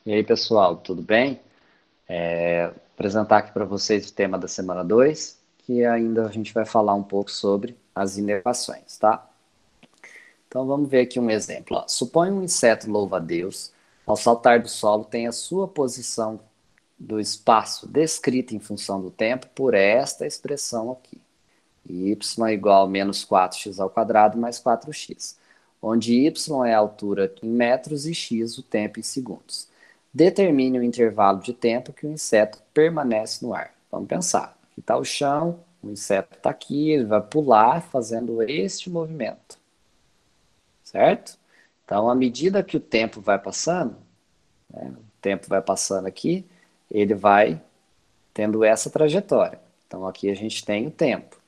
E aí, pessoal, tudo bem? Vou apresentar aqui para vocês o tema da semana 2, que ainda a gente vai falar um pouco sobre as inervações, tá? Então vamos ver aqui um exemplo. Ó. Suponha um inseto louva-a-Deus, ao saltar do solo, tem a sua posição do espaço descrita em função do tempo por esta expressão aqui. Y é igual a menos 4x ao quadrado mais 4x, onde y é a altura em metros e x o tempo em segundos. Determine o intervalo de tempo que o inseto permanece no ar. Vamos pensar. Aqui está o chão, o inseto está aqui, ele vai pular fazendo este movimento, certo? Então, à medida que o tempo vai passando, o tempo vai passando aqui, ele vai tendo essa trajetória. Então, aqui a gente tem o tempo.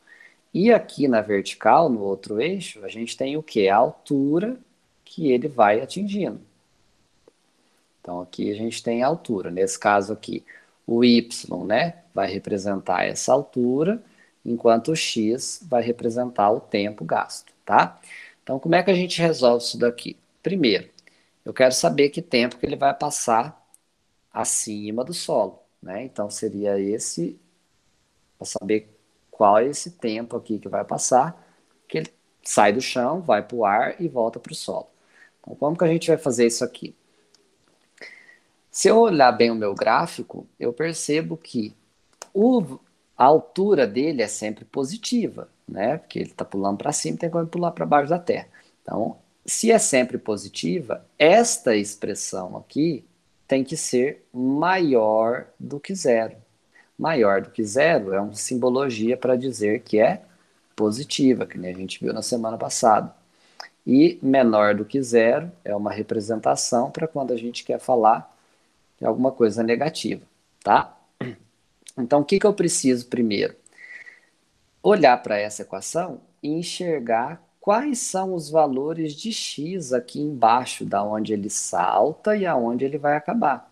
E aqui na vertical, no outro eixo, a gente tem o que? A altura que ele vai atingindo. Então aqui a gente tem a altura. Nesse caso aqui, o y, né, vai representar essa altura, enquanto o x vai representar o tempo gasto, tá? Então como é que a gente resolve isso daqui? Primeiro, eu quero saber que tempo que ele vai passar acima do solo, né? Então seria esse, para saber qual é esse tempo aqui que vai passar, que ele sai do chão, vai para o ar e volta para o solo. Então, como que a gente vai fazer isso aqui? Se eu olhar bem o meu gráfico, eu percebo que a altura dele é sempre positiva, né? Porque ele está pulando para cima, tem como pular para baixo da Terra. Então, se é sempre positiva, esta expressão aqui tem que ser maior do que zero. Maior do que zero é uma simbologia para dizer que é positiva, que nem a gente viu na semana passada. E menor do que zero é uma representação para quando a gente quer falar de alguma coisa negativa, tá? Então, o que, que eu preciso primeiro? Olhar para essa equação e enxergar quais são os valores de x aqui embaixo, da onde ele salta e aonde ele vai acabar.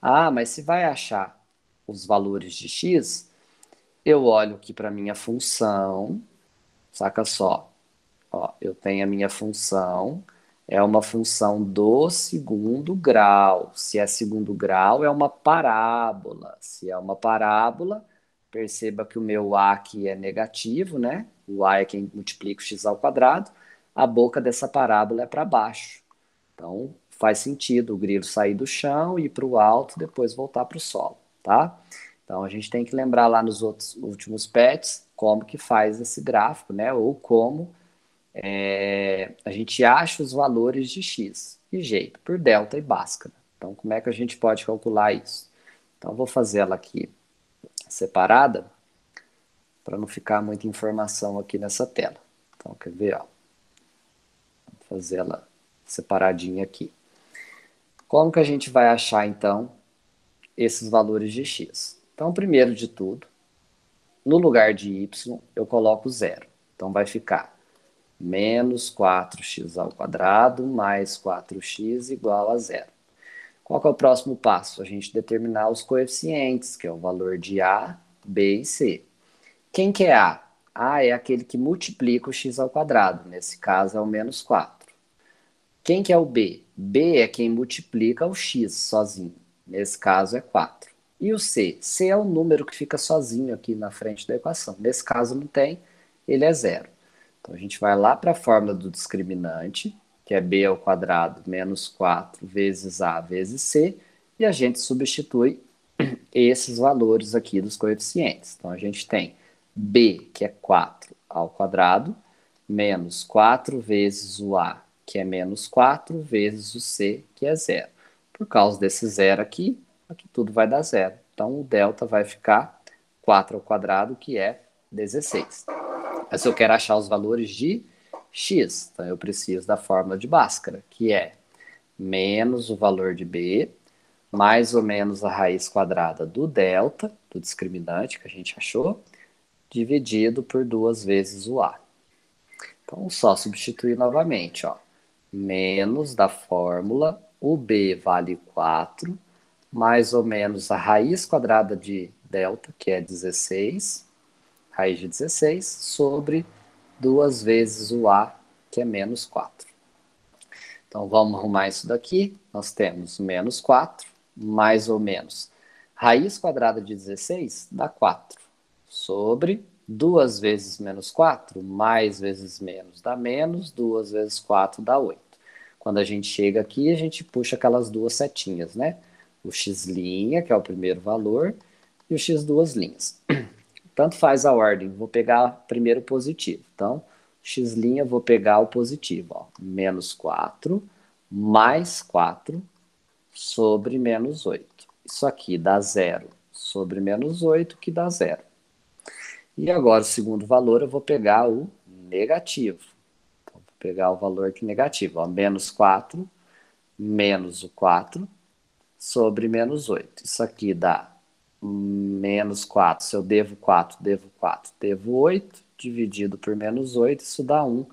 Ah, mas se vai achar os valores de x, eu olho aqui para a minha função, saca só, ó, eu tenho a minha função, é uma função do segundo grau. Se é segundo grau, é uma parábola. Se é uma parábola, perceba que o meu a aqui é negativo, né? O a é quem multiplica o x ao quadrado. A boca dessa parábola é para baixo. Então, faz sentido o grilo sair do chão, ir para o alto, depois voltar para o solo, tá? Então, a gente tem que lembrar lá nos outros últimos pets como que faz esse gráfico, né? Ou como a gente acha os valores de x. Que jeito? Por delta e Bhaskara. Então, como é que a gente pode calcular isso? Então, vou fazer ela aqui separada, para não ficar muita informação aqui nessa tela. Então, quer ver? Ó, vou fazer ela separadinha aqui. Como que a gente vai achar, então, esses valores de x? Então, primeiro de tudo, no lugar de y, eu coloco zero. Então, vai ficar menos 4x ao quadrado mais 4x igual a zero. Qual que é o próximo passo? A gente determinar os coeficientes, que é o valor de A, B e C. Quem que é A? A é aquele que multiplica o x ao quadrado. Nesse caso é o menos 4. Quem que é o B? B é quem multiplica o x sozinho. Nesse caso é 4. E o C? C é o número que fica sozinho aqui na frente da equação. Nesse caso não tem, ele é zero. Então a gente vai lá para a fórmula do discriminante, que é b ao quadrado menos 4 vezes a vezes c, e a gente substitui esses valores aqui dos coeficientes. Então a gente tem b, que é 4 ao quadrado, menos 4 vezes o a, que é menos 4, vezes o c, que é zero. Por causa desse zero aqui, aqui tudo vai dar zero. Então o delta vai ficar 4 ao quadrado, que é 16. Mas se eu quero achar os valores de x, então eu preciso da fórmula de Bhaskara, que é menos o valor de b, mais ou menos a raiz quadrada do delta, do discriminante que a gente achou, dividido por 2 vezes o a. Então, só substituir novamente, ó. Menos da fórmula, o b vale 4, mais ou menos a raiz quadrada de delta, que é 16, raiz de 16, sobre 2 vezes o a, que é menos 4. Então, vamos arrumar isso daqui. Nós temos menos 4, mais ou menos. Raiz quadrada de 16 dá 4. Sobre 2 vezes menos 4, mais vezes menos dá menos, 2 vezes 4 dá 8. Quando a gente chega aqui, a gente puxa aquelas duas setinhas, né? O x', que é o primeiro valor, e o x duas linhas. Tanto faz a ordem, vou pegar primeiro o positivo. Então, x', vou pegar o positivo. Ó. Menos 4 mais 4 sobre menos 8. Isso aqui dá 0 sobre menos 8, que dá 0. E agora, o segundo valor, eu vou pegar o negativo. Então, vou pegar o valor aqui negativo. Ó. Menos 4 menos o 4 sobre menos 8. Isso aqui dá menos 4. Se eu devo 4, devo 8, dividido por menos 8, isso dá 1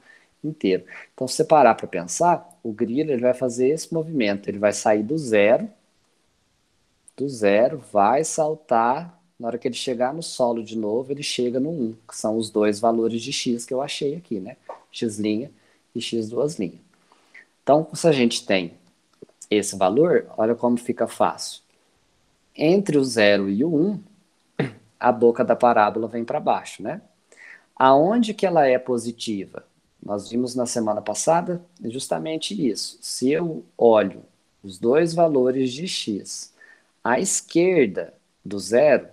inteiro. Então, se você parar para pensar, o grilo ele vai fazer esse movimento. Ele vai sair do zero, vai saltar. Na hora que ele chegar no solo de novo, ele chega no 1, que são os dois valores de x que eu achei aqui, né? X' e x duas linhas. Então, se a gente tem esse valor, olha como fica fácil. Entre o 0 e o 1, a boca da parábola vem para baixo, né? Aonde que ela é positiva? Nós vimos na semana passada justamente isso. Se eu olho os dois valores de x à esquerda do zero,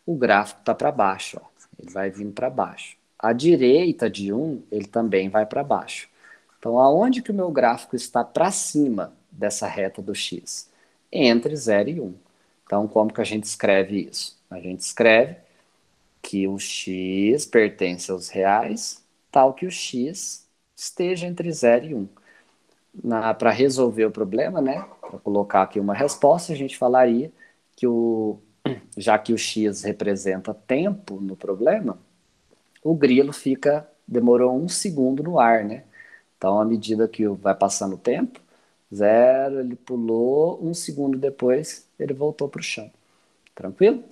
o gráfico está para baixo. Ó. Ele vai vindo para baixo. À direita de 1, ele também vai para baixo. Então, aonde que o meu gráfico está para cima dessa reta do x? Entre 0 e 1. Então, como que a gente escreve isso? A gente escreve que o x pertence aos reais, tal que o x esteja entre 0 e 1. Para resolver o problema, né, para colocar aqui uma resposta, a gente falaria que já que o x representa tempo no problema, o grilo demorou 1 segundo no ar, né? Então, à medida que vai passando o tempo, 0, ele pulou, 1 segundo depois, ele voltou para o chão. Tranquilo?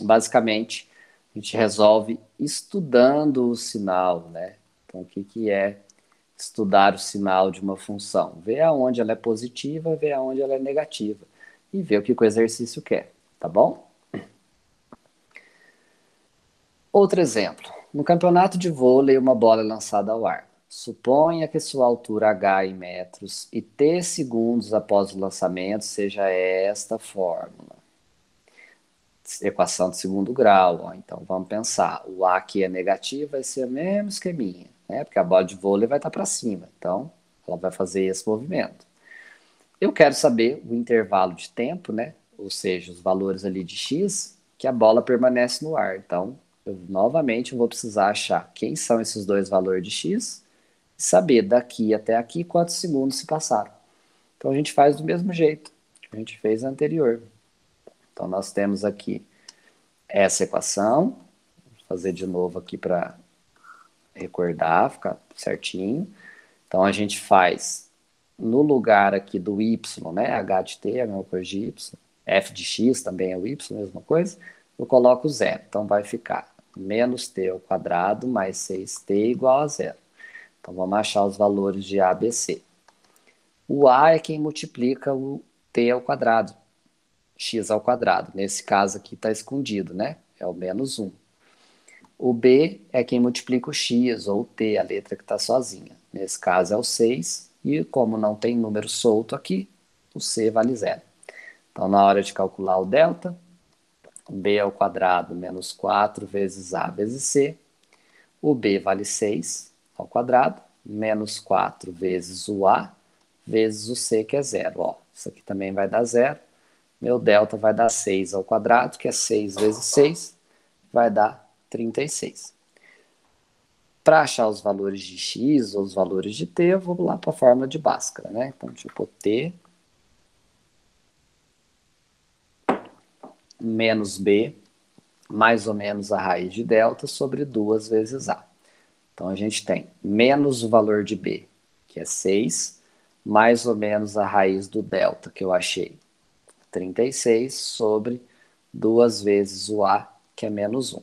Basicamente, a gente resolve estudando o sinal, né? Então, o que é estudar o sinal de uma função? Ver aonde ela é positiva, ver aonde ela é negativa. E ver o que o exercício quer, tá bom? Outro exemplo. No campeonato de vôlei, uma bola é lançada ao ar. Suponha que sua altura h em metros e t segundos após o lançamento seja esta fórmula. Equação de segundo grau. Ó. Então, vamos pensar. O A que é negativo vai ser o mesmo esqueminha, né? Porque a bola de vôlei vai estar para cima. Então, ela vai fazer esse movimento. Eu quero saber o intervalo de tempo, né? Ou seja, os valores ali de x, que a bola permanece no ar. Então, novamente, eu vou precisar achar quem são esses dois valores de x e saber daqui até aqui quantos segundos se passaram. Então, a gente faz do mesmo jeito que a gente fez anterior. Então, nós temos aqui essa equação. Vou fazer de novo aqui para recordar, ficar certinho. Então, a gente faz no lugar aqui do y, né? H de t é a mesma coisa de y. F de x também é o y, a mesma coisa. Eu coloco zero. Então, vai ficar menos t ao quadrado mais 6t igual a zero. Então, vamos achar os valores de A, B, C. O A é quem multiplica o t ao quadrado, x ao quadrado. Nesse caso aqui está escondido, né? É o menos 1. O B é quem multiplica o x ou o t, a letra que está sozinha. Nesse caso é o 6. E como não tem número solto aqui, o c vale 0. Então, na hora de calcular o delta, b ao quadrado menos 4 vezes a vezes c. O b vale 6 ao quadrado, menos 4 vezes o a, vezes o c, que é 0. Ó, isso aqui também vai dar 0. Meu delta vai dar 6 ao quadrado, que é 6 vezes 6, vai dar 36. Para achar os valores de x ou os valores de t, eu vou lá para a fórmula de Bhaskara, né? Então, tipo, t menos b, mais ou menos a raiz de delta, sobre 2 vezes a. Então, a gente tem menos o valor de b, que é 6, mais ou menos a raiz do delta, que eu achei, 36, sobre 2 vezes o a, que é menos 1.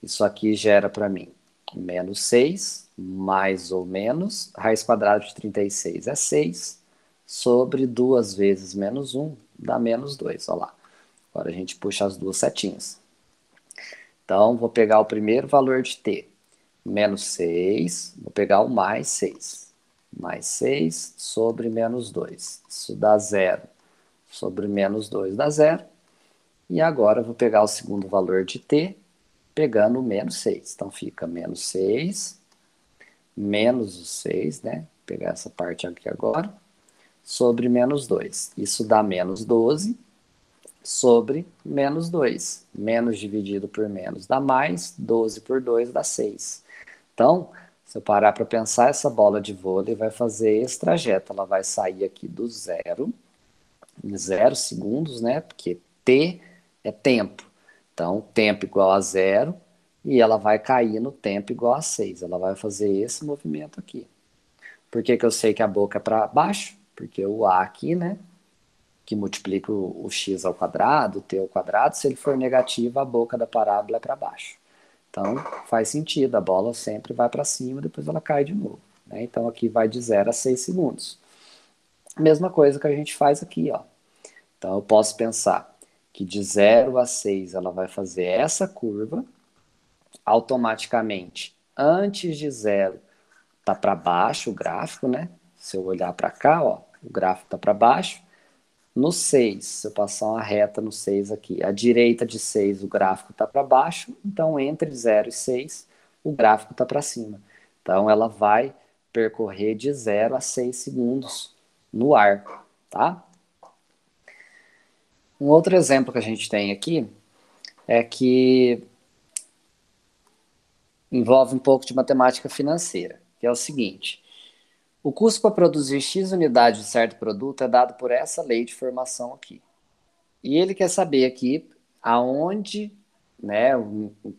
Isso aqui gera para mim menos 6 mais ou menos, raiz quadrada de 36 é 6, sobre 2 vezes menos 1 dá menos 2, olha lá. Agora a gente puxa as duas setinhas. Então, vou pegar o primeiro valor de t, menos 6, vou pegar o mais 6. Mais 6 sobre menos 2. Isso dá 0. Sobre menos 2 dá 0. E agora eu vou pegar o segundo valor de t, pegando o menos 6. Então, fica menos 6, menos o 6, né? Vou pegar essa parte aqui agora, sobre menos 2. Isso dá menos 12 sobre menos 2. Menos dividido por menos dá mais, 12 por 2 dá 6. Então, se eu parar para pensar, essa bola de vôlei vai fazer esse trajeto. Ela vai sair aqui do zero, em 0 segundos, né? Porque t é tempo. Então, tempo igual a 0, e ela vai cair no tempo igual a 6. Ela vai fazer esse movimento aqui. Por que que eu sei que a boca é para baixo? Porque o a aqui, né? Que multiplica o x ao quadrado, o t ao quadrado, se ele for negativo, a boca da parábola é para baixo. Então, faz sentido, a bola sempre vai para cima, depois ela cai de novo. Né? Então, aqui vai de 0 a 6 segundos. Mesma coisa que a gente faz aqui, ó. Então, eu posso pensar que de 0 a 6 ela vai fazer essa curva, automaticamente, antes de 0, tá para baixo o gráfico, né? Se eu olhar para cá, ó, o gráfico tá para baixo. No 6, se eu passar uma reta no 6 aqui, à direita de 6 o gráfico está para baixo, então entre 0 e 6 o gráfico está para cima. Então ela vai percorrer de 0 a 6 segundos no ar, tá? Um outro exemplo que a gente tem aqui é que envolve um pouco de matemática financeira, que é o seguinte: o custo para produzir X unidades de certo produto é dado por essa lei de formação aqui. E ele quer saber aqui aonde, né,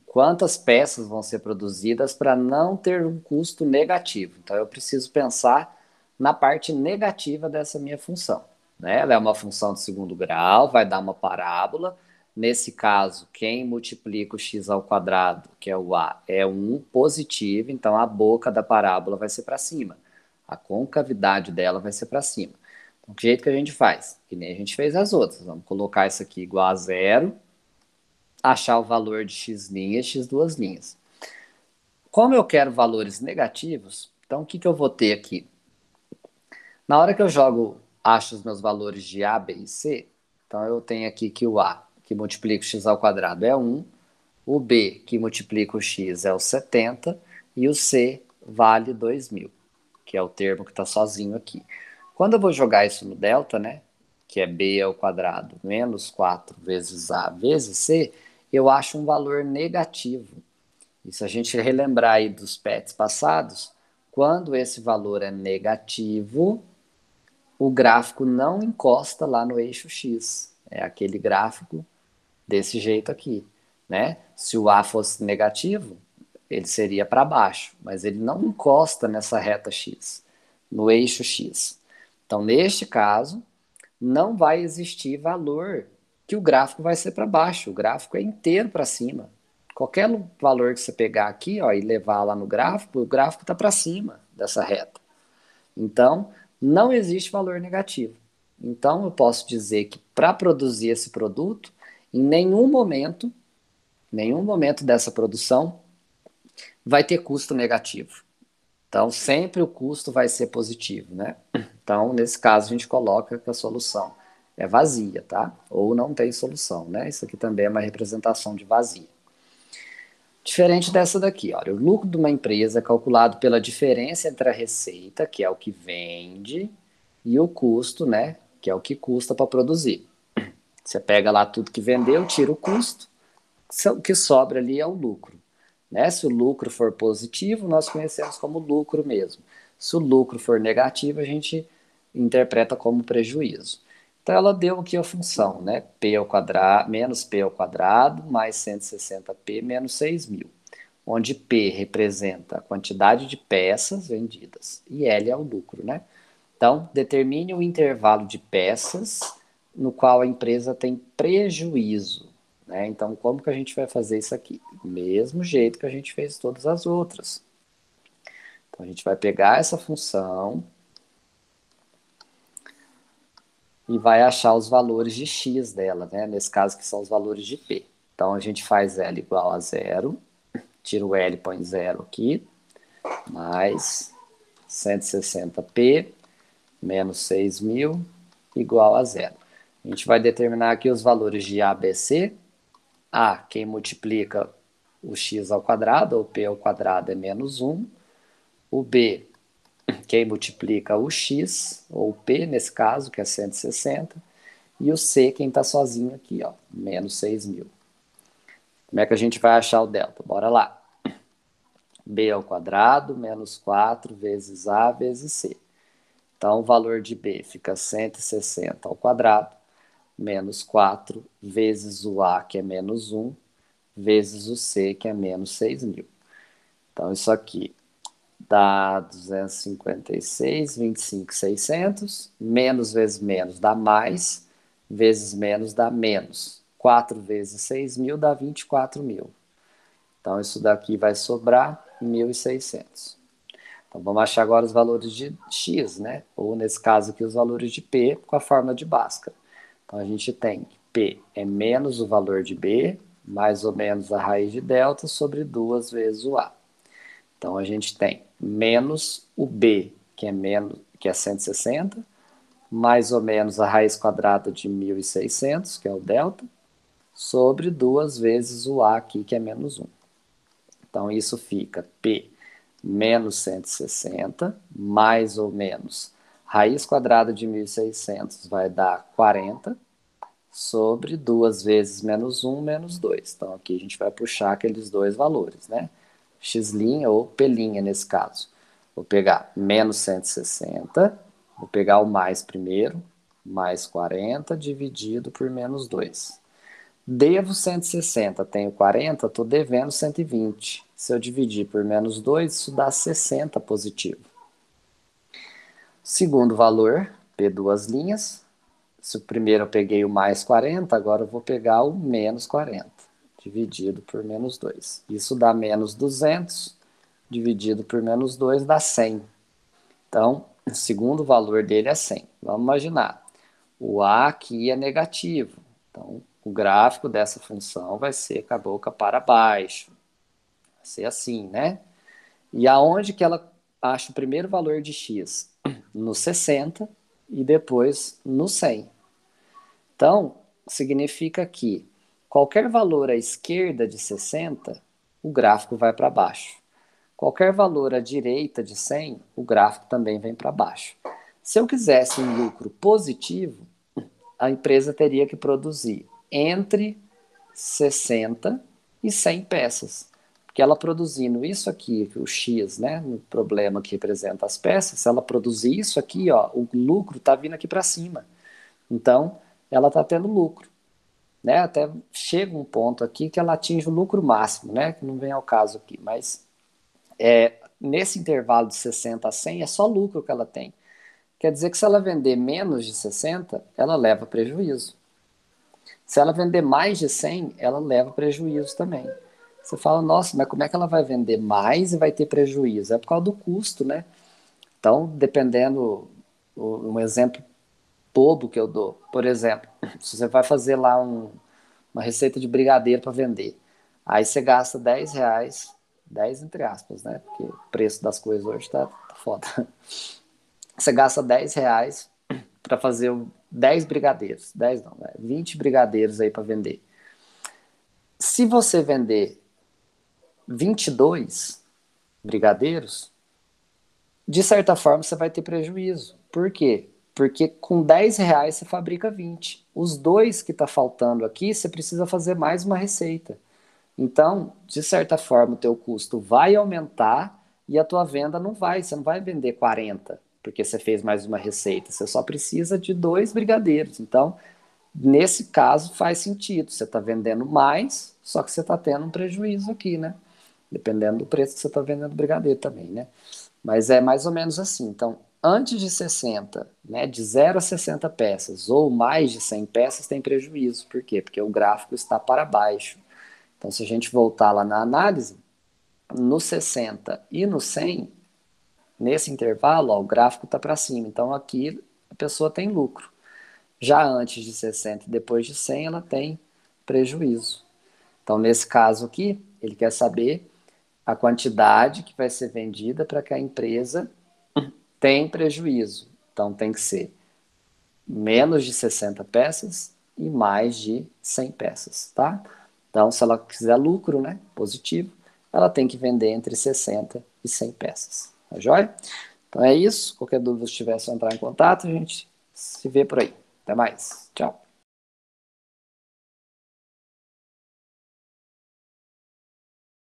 quantas peças vão ser produzidas para não ter um custo negativo. Então eu preciso pensar na parte negativa dessa minha função. Né? Ela é uma função de segundo grau, vai dar uma parábola. Nesse caso, quem multiplica o x ao quadrado, que é o a, é 1 positivo, então a boca da parábola vai ser para cima. A concavidade dela vai ser para cima. Então, que jeito que a gente faz? Que nem a gente fez as outras. Vamos colocar isso aqui igual a 0, achar o valor de x linhas, x duas linhas. Como eu quero valores negativos, então o que, que eu vou ter aqui? Na hora que eu jogo, acho os meus valores de a, b e c, então eu tenho aqui que o a, que multiplica o x ao quadrado, é 1, o b, que multiplica o x, é o 70, e o c vale 2.000, que é o termo que está sozinho aqui. Quando eu vou jogar isso no delta, né, que é b ao quadrado menos 4 vezes a vezes c, eu acho um valor negativo. E se a gente relembrar aí dos PETs passados, quando esse valor é negativo, o gráfico não encosta lá no eixo X. É aquele gráfico desse jeito aqui, né? Se o A fosse negativo, ele seria para baixo, mas ele não encosta nessa reta X, no eixo X. Então, neste caso, não vai existir valor que o gráfico vai ser para baixo, o gráfico é inteiro para cima. Qualquer valor que você pegar aqui, ó, e levar lá no gráfico, o gráfico está para cima dessa reta. Então, não existe valor negativo. Então, eu posso dizer que para produzir esse produto, em nenhum momento dessa produção, vai ter custo negativo. Então, sempre o custo vai ser positivo, né? Então, nesse caso, a gente coloca que a solução é vazia, tá? Ou não tem solução, né? Isso aqui também é uma representação de vazia. Diferente dessa daqui, olha, o lucro de uma empresa é calculado pela diferença entre a receita, que é o que vende, e o custo, né, que é o que custa para produzir. Você pega lá tudo que vendeu, tira o custo, o que sobra ali é o lucro. Né? Se o lucro for positivo, nós conhecemos como lucro mesmo. Se o lucro for negativo, a gente interpreta como prejuízo. Então ela deu aqui a função, né? P ao quadrado, menos P ao quadrado, mais 160P, menos 6.000. Onde P representa a quantidade de peças vendidas e L é o lucro, né? Então, determine o intervalo de peças no qual a empresa tem prejuízo. Né? Então, como que a gente vai fazer isso aqui? Mesmo jeito que a gente fez todas as outras. Então, a gente vai pegar essa função e vai achar os valores de x dela, né? Nesse caso, que são os valores de p. Então, a gente faz L igual a zero, tira o L, põe zero aqui, mais 160p menos 6.000 igual a zero. A gente vai determinar aqui os valores de A, B, C. A, quem multiplica o x ao quadrado, ou p ao quadrado, é menos 1. O B, quem multiplica o x, ou p nesse caso, que é 160. E o C, quem está sozinho aqui, ó, menos 6.000. Como é que a gente vai achar o delta? Bora lá. B ao quadrado menos 4 vezes A vezes C. Então, o valor de B fica 160 ao quadrado, menos 4 vezes o A, que é menos 1, vezes o C, que é menos 6.000. Então, isso aqui dá 256, 25, 600. Menos vezes menos dá mais, vezes menos dá menos. 4 vezes 6.000 dá 24.000. Então, isso daqui vai sobrar 1.600. Então, vamos achar agora os valores de x, né? Ou, nesse caso aqui, os valores de p com a fórmula de Bhaskara. Então, a gente tem que p é menos o valor de b, mais ou menos a raiz de delta, sobre 2 vezes o a. Então, a gente tem menos o b, que é 160, mais ou menos a raiz quadrada de 1.600, que é o delta, sobre 2 vezes o a aqui, que é menos 1. Então, isso fica P menos 160, mais ou menos raiz quadrada de 1.600 vai dar 40, sobre 2 vezes menos 1, menos 2. Então, aqui a gente vai puxar aqueles dois valores, né? X' ou P' nesse caso. Vou pegar menos 160, vou pegar o mais primeiro, mais 40 dividido por menos 2. Devo 160, tenho 40, estou devendo 120. Se eu dividir por menos 2, isso dá 60 positivo. Segundo valor, P duas linhas. Se o primeiro eu peguei o mais 40, agora eu vou pegar o menos 40, dividido por menos 2. Isso dá menos 200, dividido por menos 2 dá 100. Então, o segundo valor dele é 100. Vamos imaginar, o A aqui é negativo. Então, o gráfico dessa função vai ser com a boca para baixo. Vai ser assim, né? E aonde que ela acha o primeiro valor de x? No 60 e depois no 100. Então, significa que qualquer valor à esquerda de 60, o gráfico vai para baixo. Qualquer valor à direita de 100, o gráfico também vem para baixo. Se eu quisesse um lucro positivo, a empresa teria que produzir entre 60 e 100 peças. Porque ela produzindo isso aqui, o X, né, no problema que representa as peças, se ela produzir isso aqui, ó, o lucro está vindo aqui para cima. Então, ela está tendo lucro. Né? Até chega um ponto aqui que ela atinge o lucro máximo, né, que não vem ao caso aqui, mas nesse intervalo de 60 a 100 é só lucro que ela tem. Quer dizer que se ela vender menos de 60, ela leva prejuízo. Se ela vender mais de 100, ela leva prejuízo também. Você fala, nossa, mas como é que ela vai vender mais e vai ter prejuízo? É por causa do custo, né? Então, dependendo, um exemplo bobo que eu dou, por exemplo, se você vai fazer lá uma receita de brigadeiro para vender, aí você gasta R$ 10, 10 entre aspas, né? Porque o preço das coisas hoje tá foda. Você gasta R$ 10 para fazer 10 brigadeiros. 10 não, 20 brigadeiros aí para vender. Se você vender 22 brigadeiros, de certa forma você vai ter prejuízo. Por quê? Porque com R$ 10 você fabrica 20. Os dois que está faltando aqui, você precisa fazer mais uma receita. Então, de certa forma, o teu custo vai aumentar e a tua venda não vai. Você não vai vender 40, porque você fez mais uma receita. Você só precisa de 2 brigadeiros. Então, nesse caso, faz sentido. Você está vendendo mais, só que você está tendo um prejuízo aqui, né? Dependendo do preço que você está vendendo brigadeiro também, né? Mas é mais ou menos assim. Então, antes de 60, né, de 0 a 60 peças ou mais de 100 peças, tem prejuízo. Por quê? Porque o gráfico está para baixo. Então, se a gente voltar lá na análise, no 60 e no 100, nesse intervalo, ó, o gráfico está para cima. Então, aqui a pessoa tem lucro. Já antes de 60 e depois de 100, ela tem prejuízo. Então, nesse caso aqui, ele quer saber a quantidade que vai ser vendida para que a empresa tenha prejuízo. Então, tem que ser menos de 60 peças e mais de 100 peças, tá? Então, se ela quiser lucro, né, positivo, ela tem que vender entre 60 e 100 peças, tá joia? Então é isso, qualquer dúvida se tiver, é só entrar em contato, a gente se vê por aí. Até mais, tchau.